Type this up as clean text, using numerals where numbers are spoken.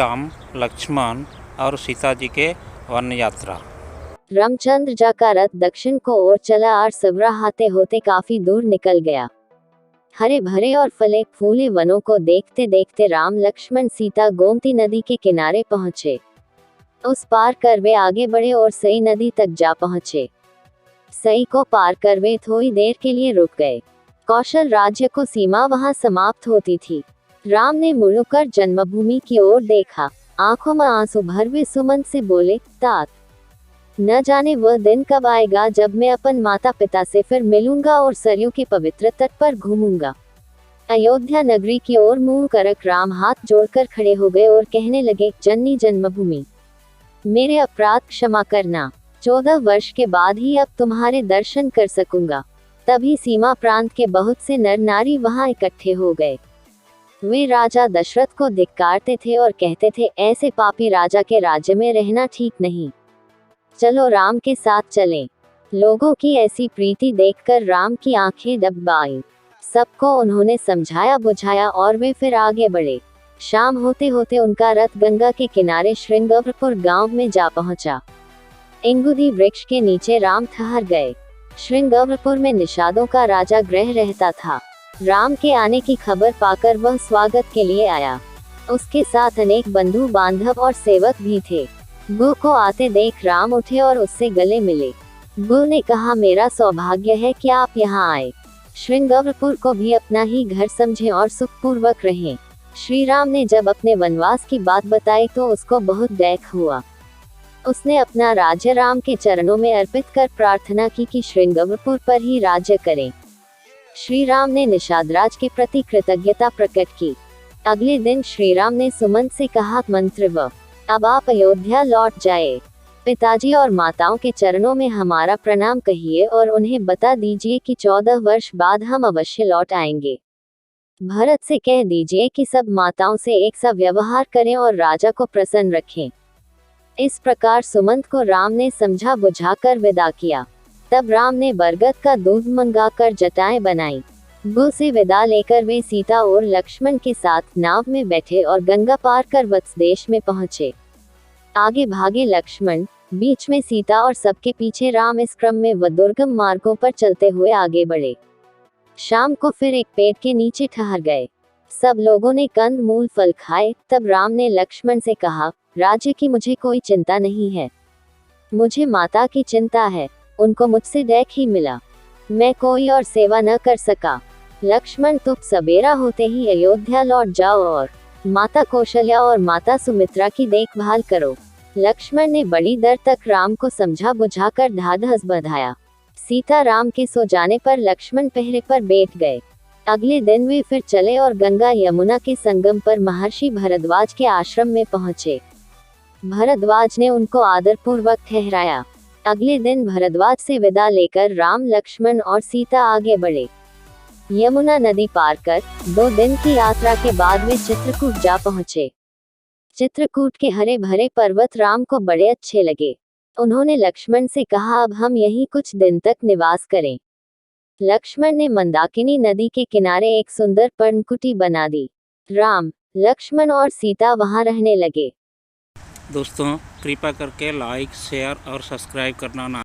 राम, लक्ष्मण और सीता जी के वन यात्रा। रामचंद्र जी का रथ दक्षिण को ओर चला और सबराहाते होते काफी दूर निकल गया। हरे भरे और फले फूले वनों को देखते देखते राम लक्ष्मण सीता गोमती नदी के किनारे पहुंचे। उस पार कर वे आगे बढ़े और सई नदी तक जा पहुंचे। सई को पार कर वे थोड़ी देर के लिए रुक गए। कौशल राज्य को सीमा वहां समाप्त होती थी। राम ने मुड़कर जन्मभूमि की ओर देखा। आंखों में आंसू भर वे सुमन से बोले, तात, न जाने वह दिन कब आएगा जब मैं अपन माता पिता से फिर मिलूंगा और सरयू के पवित्र तट पर घूमूंगा। अयोध्या नगरी की ओर मुंह करक राम हाथ जोड़कर खड़े हो गए और कहने लगे, जननी जन्मभूमि, मेरे अपराध क्षमा करना। 14 वर्ष के बाद ही अब तुम्हारे दर्शन कर सकूंगा। तभी सीमा प्रांत के बहुत से नर नारी वहां इकट्ठे हो गए। वे राजा दशरथ को धिक्कारते थे और कहते थे, ऐसे पापी राजा के राज्य में रहना ठीक नहीं, चलो राम के साथ चलें। लोगों की ऐसी प्रीति देखकर राम की आंखें डब आईं। सबको उन्होंने समझाया बुझाया और वे फिर आगे बढ़े। शाम होते होते उनका रथ गंगा के किनारे श्रृंगवरपुर गांव में जा पहुंचा। इंगुदी वृक्ष के नीचे राम ठहर गए। श्रृंगवरपुर में निषादों का राजा गृह रहता था। राम के आने की खबर पाकर वह स्वागत के लिए आया। उसके साथ अनेक बंधु बांधव और सेवक भी थे। गु को आते देख राम उठे और उससे गले मिले। गु ने कहा, मेरा सौभाग्य है कि आप यहाँ आए। श्रृंगवरपुर को भी अपना ही घर समझें और सुखपूर्वक रहें। श्री राम ने जब अपने वनवास की बात बताई तो उसको बहुत दुख हुआ। उसने अपना राज्य राम के चरणों में अर्पित कर प्रार्थना की कि श्रृंगवरपुर पर ही राज्य करें। श्री राम ने निषादराज के प्रति कृतज्ञता प्रकट की। अगले दिन श्री राम ने सुमंत से कहा, मंत्रव, अब आप अयोध्या लौट जाए। पिताजी और माताओं के चरणों में हमारा प्रणाम कहिए और उन्हें बता दीजिए कि 14 वर्ष बाद हम अवश्य लौट आएंगे। भरत से कह दीजिए कि सब माताओं से एक सा व्यवहार करें और राजा को प्रसन्न रखें। इस प्रकार सुमंत को राम ने समझा बुझाकर विदा किया। तब राम ने बरगद का दूध मंगाकर जटाएं बनाई। गु से विदा लेकर वे सीता और लक्ष्मण के साथ नाव में बैठे और गंगा पार कर वत्स देश में पहुंचे। आगे भागे लक्ष्मण, बीच में सीता और सबके पीछे राम। इस क्रम में वह दुर्गम मार्गों पर चलते हुए आगे बढ़े। शाम को फिर एक पेड़ के नीचे ठहर गए। सब लोगों ने कंद मूल फल खाए। तब राम ने लक्ष्मण से कहा, राज्य की मुझे कोई चिंता नहीं है, मुझे माता की चिंता है। उनको मुझसे डैक ही मिला, मैं कोई और सेवा न कर सका। लक्ष्मण, तुम सवेरा होते ही अयोध्या लौट जाओ और माता कौशल्या और माता सुमित्रा की देखभाल करो। लक्ष्मण ने बड़ी देर तक राम को समझा बुझाकर ढाढ़स बंधाया। सीता राम के सो जाने पर लक्ष्मण पहरे पर बैठ गए। अगले दिन वे फिर चले और गंगा यमुना के संगम पर महर्षि भरद्वाज के आश्रम में पहुंचे। भरद्वाज ने उनको आदरपूर्वक ठहराया। अगले दिन भरद्वाज से विदा लेकर राम लक्ष्मण और सीता आगे बढ़े। यमुना नदी पार कर 2 दिन की यात्रा के बाद वे चित्रकूट जा पहुंचे। चित्रकूट के हरे भरे पर्वत राम को बड़े अच्छे लगे। उन्होंने लक्ष्मण से कहा, अब हम यहीं कुछ दिन तक निवास करें। लक्ष्मण ने मंदाकिनी नदी के किनारे एक सुंदर पर्णकुटी बना दी। राम, लक्ष्मण और सीता वहां रहने लगे। दोस्तों, कृपया करके लाइक, शेयर और सब्सक्राइब करना ना